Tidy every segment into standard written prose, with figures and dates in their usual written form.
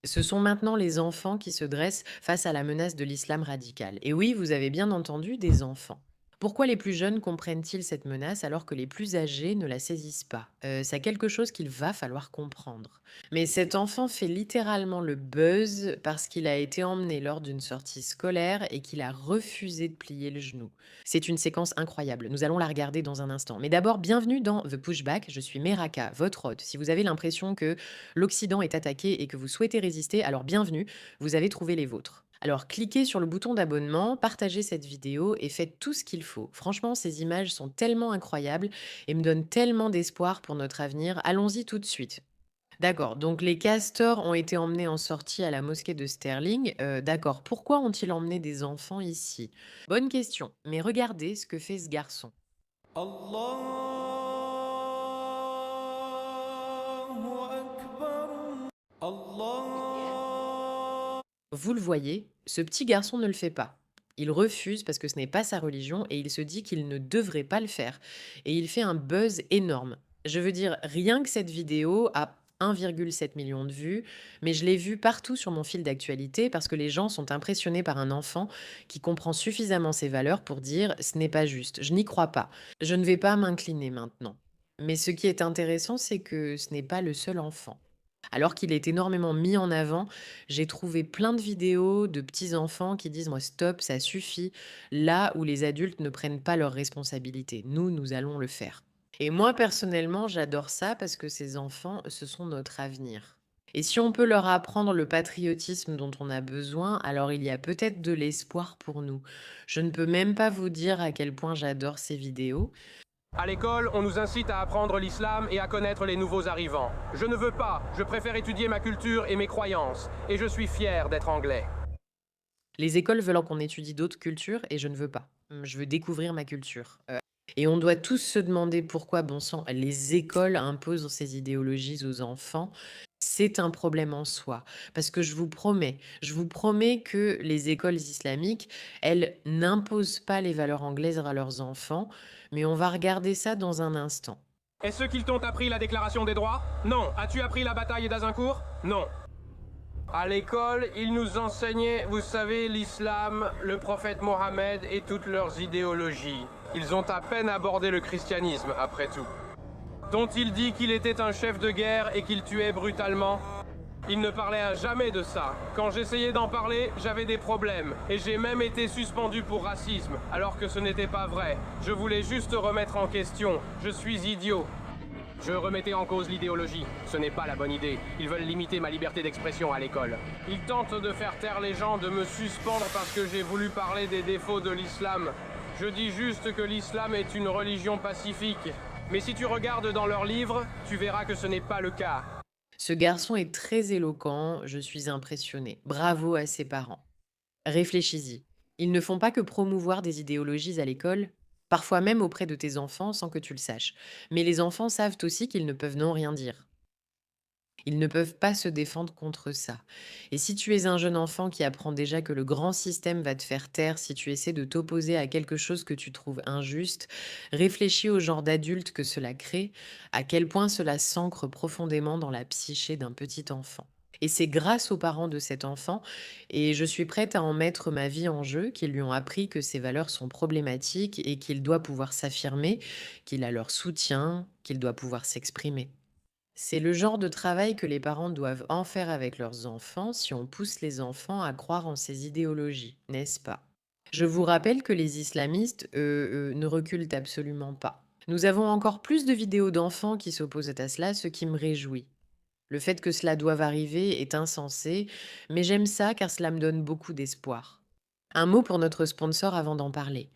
Ce sont maintenant les enfants qui se dressent face à la menace de l'islam radical. Et oui, vous avez bien entendu, des enfants. Pourquoi les plus jeunes comprennent-ils cette menace alors que les plus âgés ne la saisissent pas? C'est quelque chose qu'il va falloir comprendre. Mais cet enfant fait littéralement le buzz parce qu'il a été emmené lors d'une sortie scolaire et qu'il a refusé de plier le genou. C'est une séquence incroyable. Nous allons la regarder dans un instant. Mais d'abord, bienvenue dans The Pushback. Je suis Meraka, votre hôte. Si vous avez l'impression que l'Occident est attaqué et que vous souhaitez résister, alors bienvenue, vous avez trouvé les vôtres. Alors cliquez sur le bouton d'abonnement, partagez cette vidéo et faites tout ce qu'il faut. Franchement, ces images sont tellement incroyables et me donnent tellement d'espoir pour notre avenir. Allons-y tout de suite. D'accord, donc les castors ont été emmenés en sortie à la mosquée de Sterling. D'accord, pourquoi ont-ils emmené des enfants ici? Bonne question, mais regardez ce que fait ce garçon. الله أكبر الله. Vous le voyez, ce petit garçon ne le fait pas. Il refuse parce que ce n'est pas sa religion et il se dit qu'il ne devrait pas le faire. Et il fait un buzz énorme. Je veux dire, rien que cette vidéo a 1,7 million de vues, mais je l'ai vue partout sur mon fil d'actualité parce que les gens sont impressionnés par un enfant qui comprend suffisamment ses valeurs pour dire ce n'est pas juste, je n'y crois pas, je ne vais pas m'incliner maintenant. Mais ce qui est intéressant, c'est que ce n'est pas le seul enfant. Alors qu'il est énormément mis en avant, j'ai trouvé plein de vidéos de petits enfants qui disent: «Moi stop, ça suffit, là où les adultes ne prennent pas leurs responsabilités. Nous, nous allons le faire». Et moi personnellement, j'adore ça parce que ces enfants, ce sont notre avenir. Et si on peut leur apprendre le patriotisme dont on a besoin, alors il y a peut-être de l'espoir pour nous. Je ne peux même pas vous dire à quel point j'adore ces vidéos. À l'école, on nous incite à apprendre l'islam et à connaître les nouveaux arrivants. Je ne veux pas, je préfère étudier ma culture et mes croyances. Et je suis fier d'être anglais. Les écoles veulent qu'on étudie d'autres cultures et je ne veux pas. Je veux découvrir ma culture. Et on doit tous se demander pourquoi, bon sang, les écoles imposent ces idéologies aux enfants. C'est un problème en soi. Parce que je vous promets que les écoles islamiques, elles n'imposent pas les valeurs anglaises à leurs enfants, mais on va regarder ça dans un instant. Est-ce qu'ils t'ont appris la déclaration des droits? Non. As-tu appris la bataille d'Azincourt? Non. À l'école, ils nous enseignaient, vous savez, l'islam, le prophète Mohammed et toutes leurs idéologies. Ils ont à peine abordé le christianisme, après tout. Dont-il dit qu'il était un chef de guerre et qu'il tuait brutalement? Il ne parlait à jamais de ça. Quand j'essayais d'en parler, j'avais des problèmes. Et j'ai même été suspendu pour racisme, alors que ce n'était pas vrai. Je voulais juste remettre en question. Je suis idiot. Je remettais en cause l'idéologie. Ce n'est pas la bonne idée. Ils veulent limiter ma liberté d'expression à l'école. Ils tentent de faire taire les gens, de me suspendre parce que j'ai voulu parler des défauts de l'islam. Je dis juste que l'islam est une religion pacifique. Mais si tu regardes dans leurs livres, tu verras que ce n'est pas le cas. Ce garçon est très éloquent, je suis impressionnée. Bravo à ses parents. Réfléchis-y. Ils ne font pas que promouvoir des idéologies à l'école, parfois même auprès de tes enfants sans que tu le saches. Mais les enfants savent aussi qu'ils ne peuvent non rien dire. Ils ne peuvent pas se défendre contre ça. Et si tu es un jeune enfant qui apprend déjà que le grand système va te faire taire si tu essaies de t'opposer à quelque chose que tu trouves injuste, réfléchis au genre d'adulte que cela crée, à quel point cela s'ancre profondément dans la psyché d'un petit enfant. Et c'est grâce aux parents de cet enfant, et je suis prête à en mettre ma vie en jeu, qu'ils lui ont appris que ces valeurs sont problématiques et qu'il doit pouvoir s'affirmer, qu'il a leur soutien, qu'il doit pouvoir s'exprimer. C'est le genre de travail que les parents doivent en faire avec leurs enfants si on pousse les enfants à croire en ces idéologies, n'est-ce pas? Je vous rappelle que les islamistes, ne reculent absolument pas. Nous avons encore plus de vidéos d'enfants qui s'opposent à cela, ce qui me réjouit. Le fait que cela doive arriver est insensé, mais j'aime ça car cela me donne beaucoup d'espoir. Un mot pour notre sponsor avant d'en parler.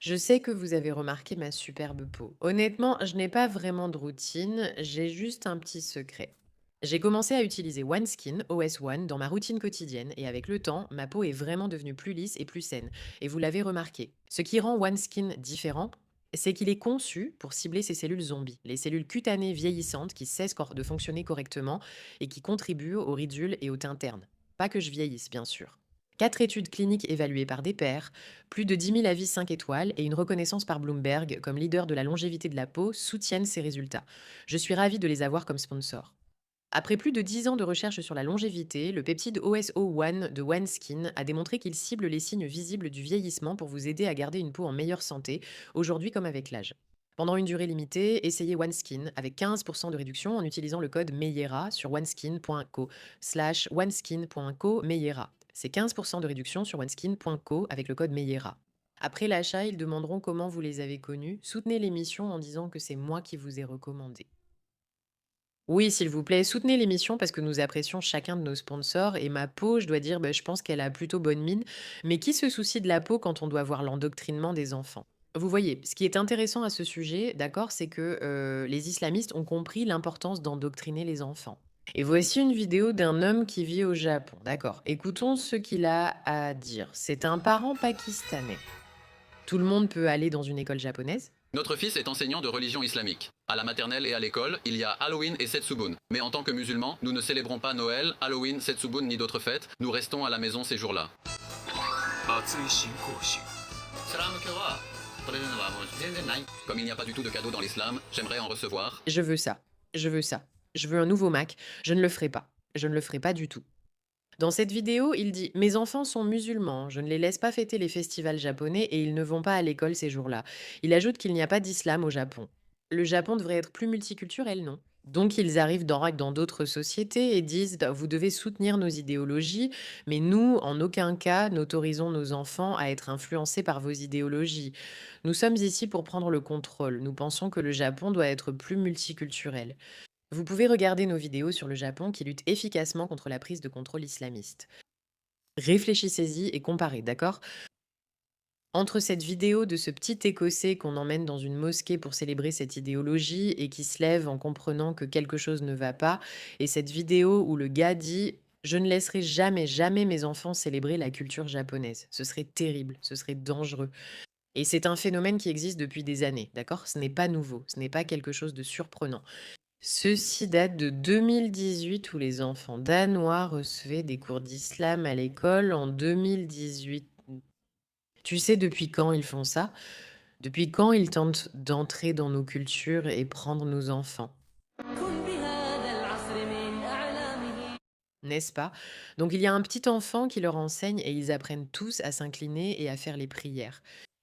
Je sais que vous avez remarqué ma superbe peau. Honnêtement, je n'ai pas vraiment de routine, j'ai juste un petit secret. J'ai commencé à utiliser OneSkin, OS One, dans ma routine quotidienne et avec le temps, ma peau est vraiment devenue plus lisse et plus saine. Et vous l'avez remarqué. Ce qui rend OneSkin différent, c'est qu'il est conçu pour cibler ces cellules zombies, les cellules cutanées vieillissantes qui cessent de fonctionner correctement et qui contribuent aux ridules et aux teintes ternes. Pas que je vieillisse, bien sûr. 4 études cliniques évaluées par des pairs, plus de 10 000 avis 5 étoiles et une reconnaissance par Bloomberg comme leader de la longévité de la peau soutiennent ces résultats. Je suis ravie de les avoir comme sponsors. Après plus de 10 ans de recherche sur la longévité, le peptide OSO1 de OneSkin a démontré qu'il cible les signes visibles du vieillissement pour vous aider à garder une peau en meilleure santé, aujourd'hui comme avec l'âge. Pendant une durée limitée, essayez OneSkin avec 15% de réduction en utilisant le code MEYERA sur oneskin.co/oneskin.co MEYERA. C'est 15% de réduction sur oneskin.co avec le code MEYERA. Après l'achat, ils demanderont comment vous les avez connus. Soutenez l'émission en disant que c'est moi qui vous ai recommandé. Oui, s'il vous plaît, soutenez l'émission parce que nous apprécions chacun de nos sponsors et ma peau, je dois dire, je pense qu'elle a plutôt bonne mine. Mais qui se soucie de la peau quand on doit voir l'endoctrinement des enfants? Vous voyez, ce qui est intéressant à ce sujet, d'accord, c'est que les islamistes ont compris l'importance d'endoctriner les enfants. Et voici une vidéo d'un homme qui vit au Japon. D'accord, écoutons ce qu'il a à dire. C'est un parent pakistanais. Tout le monde peut aller dans une école japonaise? Notre fils est enseignant de religion islamique. À la maternelle et à l'école, il y a Halloween et Setsubun. Mais en tant que musulmans, nous ne célébrons pas Noël, Halloween, Setsubun ni d'autres fêtes. Nous restons à la maison ces jours-là. Comme il n'y a pas du tout de cadeau dans l'islam, j'aimerais en recevoir. Je veux ça. Je veux ça. Je veux un nouveau Mac. Je ne le ferai pas. Je ne le ferai pas du tout. Dans cette vidéo, il dit: Mes enfants sont musulmans, je ne les laisse pas fêter les festivals japonais et ils ne vont pas à l'école ces jours-là. Il ajoute qu'il n'y a pas d'islam au Japon. Le Japon devrait être plus multiculturel, non? Donc ils arrivent dans d'autres sociétés et disent: Vous devez soutenir nos idéologies, mais nous, en aucun cas, n'autorisons nos enfants à être influencés par vos idéologies. Nous sommes ici pour prendre le contrôle. Nous pensons que le Japon doit être plus multiculturel. Vous pouvez regarder nos vidéos sur le Japon qui lutte efficacement contre la prise de contrôle islamiste. Réfléchissez-y et comparez, d'accord? Entre cette vidéo de ce petit Écossais qu'on emmène dans une mosquée pour célébrer cette idéologie et qui se lève en comprenant que quelque chose ne va pas, et cette vidéo où le gars dit: Je ne laisserai jamais, jamais mes enfants célébrer la culture japonaise. Ce serait terrible, ce serait dangereux. Et c'est un phénomène qui existe depuis des années, d'accord? Ce n'est pas nouveau, ce n'est pas quelque chose de surprenant. Ceci date de 2018 où les enfants danois recevaient des cours d'islam à l'école en 2018. Tu sais depuis quand ils font ça? Depuis quand ils tentent d'entrer dans nos cultures et prendre nos enfants? N'est-ce pas? Donc il y a un petit enfant qui leur enseigne et ils apprennent tous à s'incliner et à faire les prières.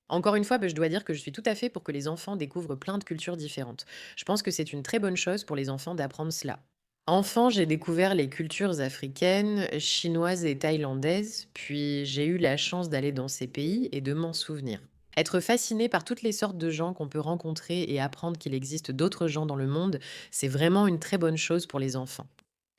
Encore une fois, je dois dire que je suis tout à fait pour que les enfants découvrent plein de cultures différentes. Je pense que c'est une très bonne chose pour les enfants d'apprendre cela. Enfant, j'ai découvert les cultures africaines, chinoises et thaïlandaises, puis j'ai eu la chance d'aller dans ces pays et de m'en souvenir. Être fasciné par toutes les sortes de gens qu'on peut rencontrer et apprendre qu'il existe d'autres gens dans le monde, c'est vraiment une très bonne chose pour les enfants.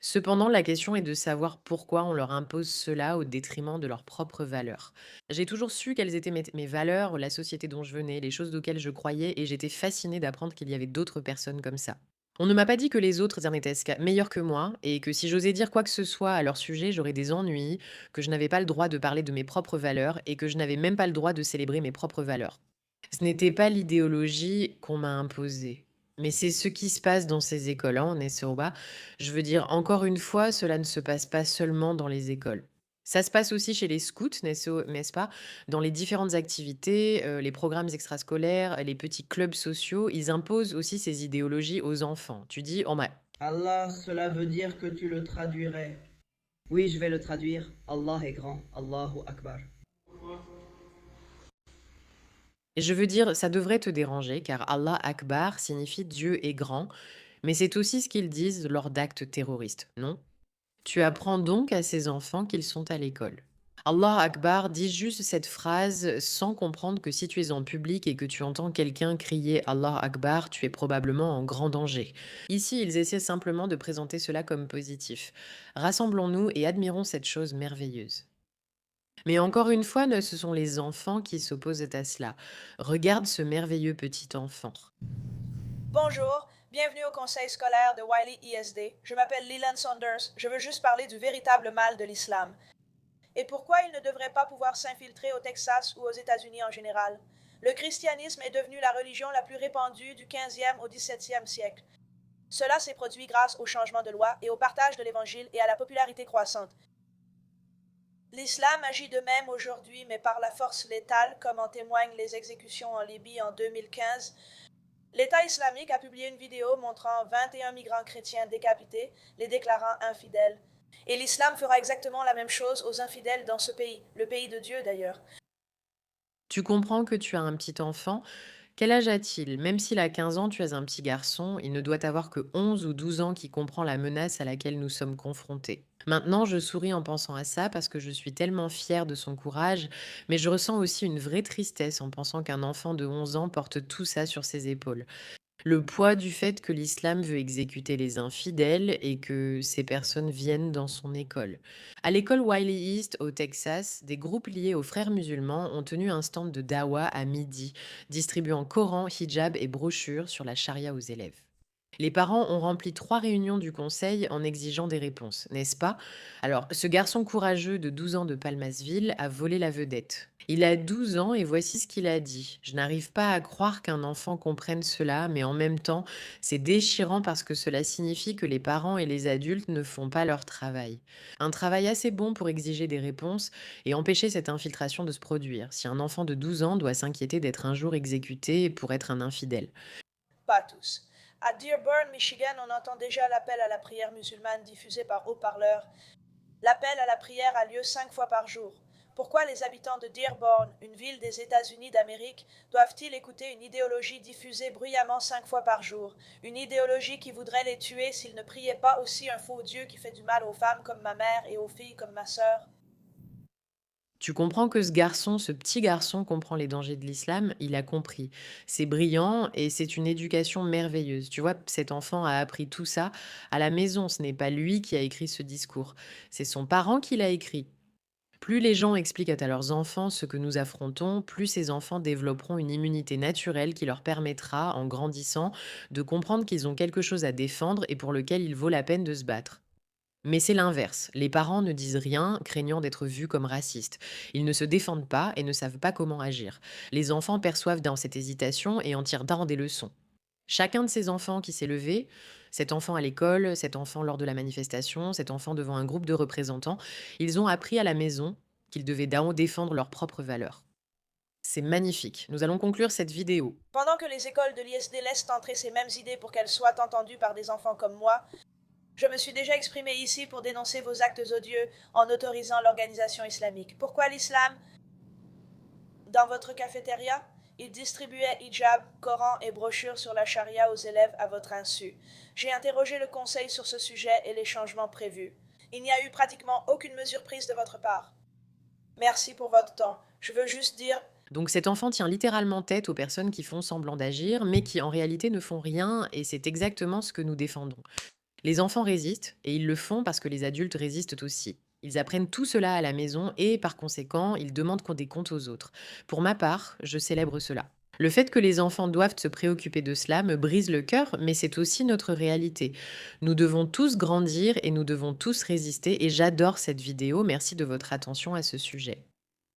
Cependant, la question est de savoir pourquoi on leur impose cela au détriment de leurs propres valeurs. J'ai toujours su quelles étaient mes valeurs, la société dont je venais, les choses auxquelles je croyais, et j'étais fascinée d'apprendre qu'il y avait d'autres personnes comme ça. On ne m'a pas dit que les autres étaient meilleurs que moi, et que si j'osais dire quoi que ce soit à leur sujet, j'aurais des ennuis, que je n'avais pas le droit de parler de mes propres valeurs, et que je n'avais même pas le droit de célébrer mes propres valeurs. Ce n'était pas l'idéologie qu'on m'a imposée. Mais c'est ce qui se passe dans ces écoles-là, en Essoba. Je veux dire, encore une fois, cela ne se passe pas seulement dans les écoles. Ça se passe aussi chez les scouts, n'est-ce pas? Dans les différentes activités, les programmes extrascolaires, les petits clubs sociaux, ils imposent aussi ces idéologies aux enfants. Tu dis: Oh, Allah, cela veut dire que tu le traduirais. Oui, je vais le traduire. Allah est grand. Allahu Akbar. et je veux dire, ça devrait te déranger, car Allah Akbar signifie Dieu est grand, mais c'est aussi ce qu'ils disent lors d'actes terroristes, non? Tu apprends donc à ces enfants qu'ils sont à l'école. Allah Akbar dit juste cette phrase sans comprendre que si tu es en public et que tu entends quelqu'un crier Allah Akbar, tu es probablement en grand danger. Ici, ils essaient simplement de présenter cela comme positif. Rassemblons-nous et admirons cette chose merveilleuse. Mais encore une fois, ce sont les enfants qui s'opposent à cela. Regarde ce merveilleux petit enfant. Bonjour, bienvenue au conseil scolaire de Wiley ISD. Je m'appelle Leland Saunders. Je veux juste parler du véritable mal de l'islam. Et pourquoi il ne devrait pas pouvoir s'infiltrer au Texas ou aux États-Unis en général. Le christianisme est devenu la religion la plus répandue du 15e au 17e siècle. Cela s'est produit grâce au changement de loi et au partage de l'évangile et à la popularité croissante. L'islam agit de même aujourd'hui, mais par la force létale, comme en témoignent les exécutions en Libye en 2015. L'État islamique a publié une vidéo montrant 21 migrants chrétiens décapités, les déclarant infidèles. Et l'islam fera exactement la même chose aux infidèles dans ce pays, le pays de Dieu d'ailleurs. Tu comprends que tu as un petit enfant. Quel âge a-t-il? Même s'il a 15 ans, tu es un petit garçon, il ne doit avoir que 11 ou 12 ans qui comprend la menace à laquelle nous sommes confrontés. Maintenant, je souris en pensant à ça parce que je suis tellement fière de son courage, mais je ressens aussi une vraie tristesse en pensant qu'un enfant de 11 ans porte tout ça sur ses épaules. Le poids du fait que l'islam veut exécuter les infidèles et que ces personnes viennent dans son école. À l'école Wiley East, au Texas, des groupes liés aux frères musulmans ont tenu un stand de dawa à midi, distribuant Coran, hijab et brochures sur la charia aux élèves. Les parents ont rempli 3 réunions du conseil en exigeant des réponses, n'est-ce pas? Alors, ce garçon courageux de 12 ans de Palmasville a volé la vedette. Il a 12 ans et voici ce qu'il a dit. Je n'arrive pas à croire qu'un enfant comprenne cela, mais en même temps, c'est déchirant parce que cela signifie que les parents et les adultes ne font pas leur travail. Un travail assez bon pour exiger des réponses et empêcher cette infiltration de se produire, si un enfant de 12 ans doit s'inquiéter d'être un jour exécuté pour être un infidèle. Pas tous. À Dearborn, Michigan, on entend déjà l'appel à la prière musulmane diffusé par haut-parleur. L'appel à la prière a lieu 5 fois par jour. Pourquoi les habitants de Dearborn, une ville des États-Unis d'Amérique, doivent-ils écouter une idéologie diffusée bruyamment 5 fois par jour? Une idéologie qui voudrait les tuer s'ils ne priaient pas aussi un faux Dieu qui fait du mal aux femmes comme ma mère et aux filles comme ma sœur? Tu comprends que ce garçon, ce petit garçon comprend les dangers de l'islam, il a compris. C'est brillant et c'est une éducation merveilleuse. Tu vois, cet enfant a appris tout ça à la maison. Ce n'est pas lui qui a écrit ce discours. C'est son parent qui l'a écrit. Plus les gens expliquent à leurs enfants ce que nous affrontons, plus ces enfants développeront une immunité naturelle qui leur permettra, en grandissant, de comprendre qu'ils ont quelque chose à défendre et pour lequel il vaut la peine de se battre. Mais c'est l'inverse. Les parents ne disent rien, craignant d'être vus comme racistes. Ils ne se défendent pas et ne savent pas comment agir. Les enfants perçoivent dans cette hésitation et en tirent d'un des leçons. Chacun de ces enfants qui s'est levé, cet enfant à l'école, cet enfant lors de la manifestation, cet enfant devant un groupe de représentants, ils ont appris à la maison qu'ils devaient défendre leurs propres valeurs. C'est magnifique. Nous allons conclure cette vidéo. Pendant que les écoles de l'ISD laissent entrer ces mêmes idées pour qu'elles soient entendues par des enfants comme moi, je me suis déjà exprimé ici pour dénoncer vos actes odieux en autorisant l'organisation islamique. Pourquoi l'islam? Dans votre cafétéria, il distribuait hijab, Coran et brochures sur la charia aux élèves à votre insu. J'ai interrogé le conseil sur ce sujet et les changements prévus. Il n'y a eu pratiquement aucune mesure prise de votre part. Merci pour votre temps. Je veux juste dire... Donc cet enfant tient littéralement tête aux personnes qui font semblant d'agir, mais qui en réalité ne font rien, et c'est exactement ce que nous défendons. Les enfants résistent, et ils le font parce que les adultes résistent aussi. Ils apprennent tout cela à la maison et, par conséquent, ils demandent qu'on des comptes aux autres. Pour ma part, je célèbre cela. Le fait que les enfants doivent se préoccuper de cela me brise le cœur, mais c'est aussi notre réalité. Nous devons tous grandir et nous devons tous résister, et j'adore cette vidéo. Merci de votre attention à ce sujet.